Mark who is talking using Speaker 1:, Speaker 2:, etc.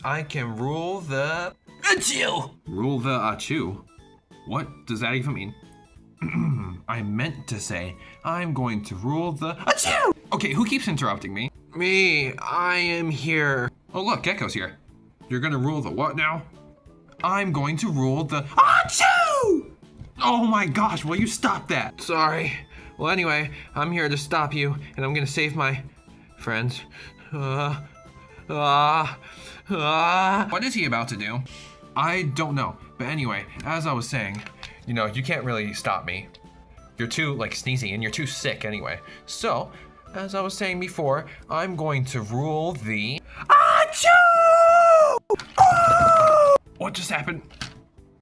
Speaker 1: I can rule the achoo.
Speaker 2: Rule the achoo? What does that even mean? I meant to say, I'm going to rule the achoo! Okay, who keeps interrupting me?
Speaker 1: Me, I am here.
Speaker 2: Oh look, Gekko's here. You're gonna rule the what now? I'm going to rule the achoo! Oh my gosh, will you stop that?
Speaker 1: Sorry. Well, anyway, I'm here to stop you, and I'm gonna save my friends.
Speaker 2: What is he about to do? I don't know. But anyway, as I was saying, you know, you can't really stop me. You're too, like, sneezy, and you're too sick anyway. So, as I was saying before, I'm going to rule the achoo! Oh! What just happened?